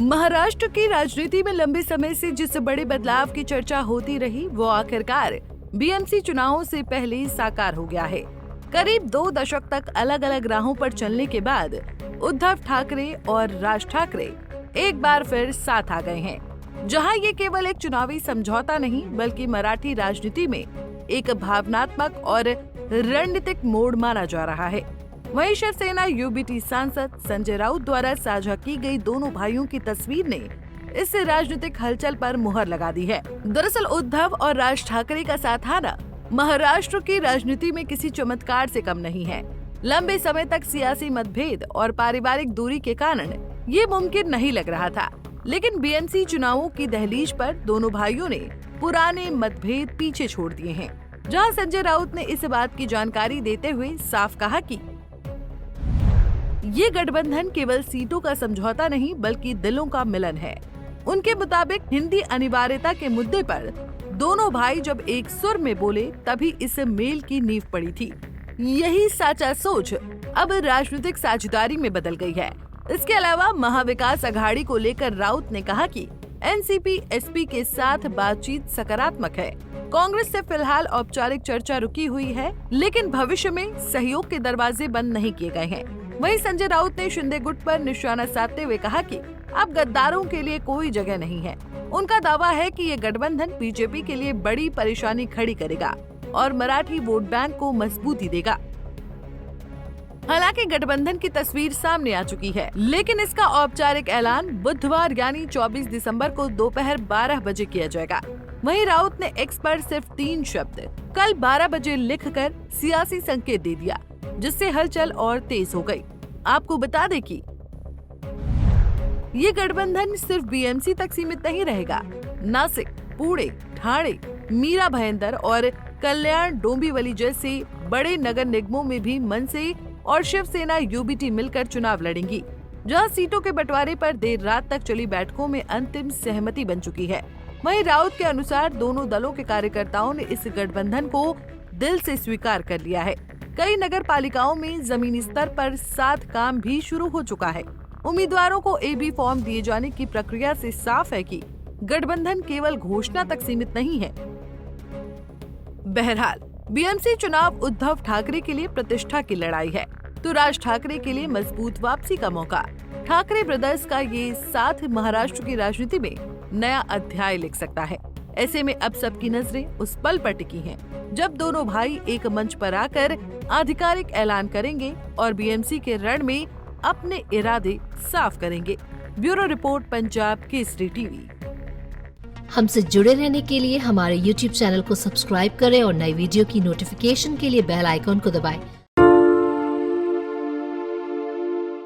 महाराष्ट्र की राजनीति में लंबे समय से जिस बड़े बदलाव की चर्चा होती रही वो आखिरकार बीएमसी चुनावों से पहले साकार हो गया है। करीब 2 दशक तक अलग अलग राहों पर चलने के बाद उद्धव ठाकरे और राज ठाकरे एक बार फिर साथ आ गए हैं, जहां ये केवल एक चुनावी समझौता नहीं बल्कि मराठी राजनीति में एक भावनात्मक और रणनीतिक मोड़ माना जा रहा है। वहीं शिवसेना यूबीटी सांसद संजय राउत द्वारा साझा की गई दोनों भाइयों की तस्वीर ने इस राजनीतिक हलचल पर मुहर लगा दी है। दरअसल उद्धव और राज ठाकरे का साथ आना महाराष्ट्र की राजनीति में किसी चमत्कार से कम नहीं है। लंबे समय तक सियासी मतभेद और पारिवारिक दूरी के कारण ये मुमकिन नहीं लग रहा था, लेकिन बीएमसी चुनावों की दहलीज पर दोनों भाइयों ने पुराने मतभेद पीछे छोड़ दिए हैं। जहां संजय राउत ने इस बात की जानकारी देते हुए साफ कहा कि ये गठबंधन केवल सीटों का समझौता नहीं बल्कि दिलों का मिलन है। उनके मुताबिक हिंदी अनिवार्यता के मुद्दे पर दोनों भाई जब एक सुर में बोले तभी इस मेल की नींव पड़ी थी। यही साचा सोच अब राजनीतिक साझेदारी में बदल गई है। इसके अलावा महाविकास अघाड़ी को लेकर राउत ने कहा कि एनसीपी एसपी के साथ बातचीत सकारात्मक है। कांग्रेस से फिलहाल औपचारिक चर्चा रुकी हुई है, लेकिन भविष्य में सहयोग के दरवाजे बंद नहीं किए गए हैं। वहीं संजय राउत ने शिंदे गुट पर निशाना साधते हुए कहा कि अब गद्दारों के लिए कोई जगह नहीं है। उनका दावा है कि ये गठबंधन बीजेपी के लिए बड़ी परेशानी खड़ी करेगा और मराठी वोट बैंक को मजबूती देगा। हालांकि गठबंधन की तस्वीर सामने आ चुकी है, लेकिन इसका औपचारिक ऐलान बुधवार यानी 24 दिसंबर को दोपहर 12 बजे किया जाएगा। वहीं राउत ने एक्स पर सिर्फ 3 शब्द कल 12 बजे लिखकर सियासी संकेत दे दिया, जिससे हलचल और तेज हो गई। आपको बता दें कि ये गठबंधन सिर्फ बीएमसी तक सीमित नहीं रहेगा। नासिक, पुणे, ठाणे, मीरा भाईंदर और कल्याण डोंबिवली जैसे बड़े नगर निगमों में भी मनसे और शिवसेना यूबीटी मिलकर चुनाव लड़ेंगी, जहां सीटों के बंटवारे पर देर रात तक चली बैठकों में अंतिम सहमति बन चुकी है। वहीं राउत के अनुसार दोनों दलों के कार्यकर्ताओं ने इस गठबंधन को दिल से स्वीकार कर लिया है। कई नगर पालिकाओं में जमीनी स्तर पर साथ काम भी शुरू हो चुका है। उम्मीदवारों को एबी फॉर्म दिए जाने की प्रक्रिया से साफ है कि गठबंधन केवल घोषणा तक सीमित नहीं है। बहरहाल बीएमसी चुनाव उद्धव ठाकरे के लिए प्रतिष्ठा की लड़ाई है, तो राज ठाकरे के लिए मजबूत वापसी का मौका। ठाकरे ब्रदर्स का ये साथ महाराष्ट्र की राजनीति में नया अध्याय लिख सकता है। ऐसे में अब सबकी नजरें उस पल पर टिकी हैं, जब दोनों भाई एक मंच पर आकर आधिकारिक ऐलान करेंगे और बीएमसी के रण में अपने इरादे साफ करेंगे। Bureau report, Punjab Kesari TV. हमसे जुड़े रहने के लिए हमारे YouTube चैनल को सब्सक्राइब करें और नई वीडियो की नोटिफिकेशन के लिए बेल आइकॉन को दबाएं।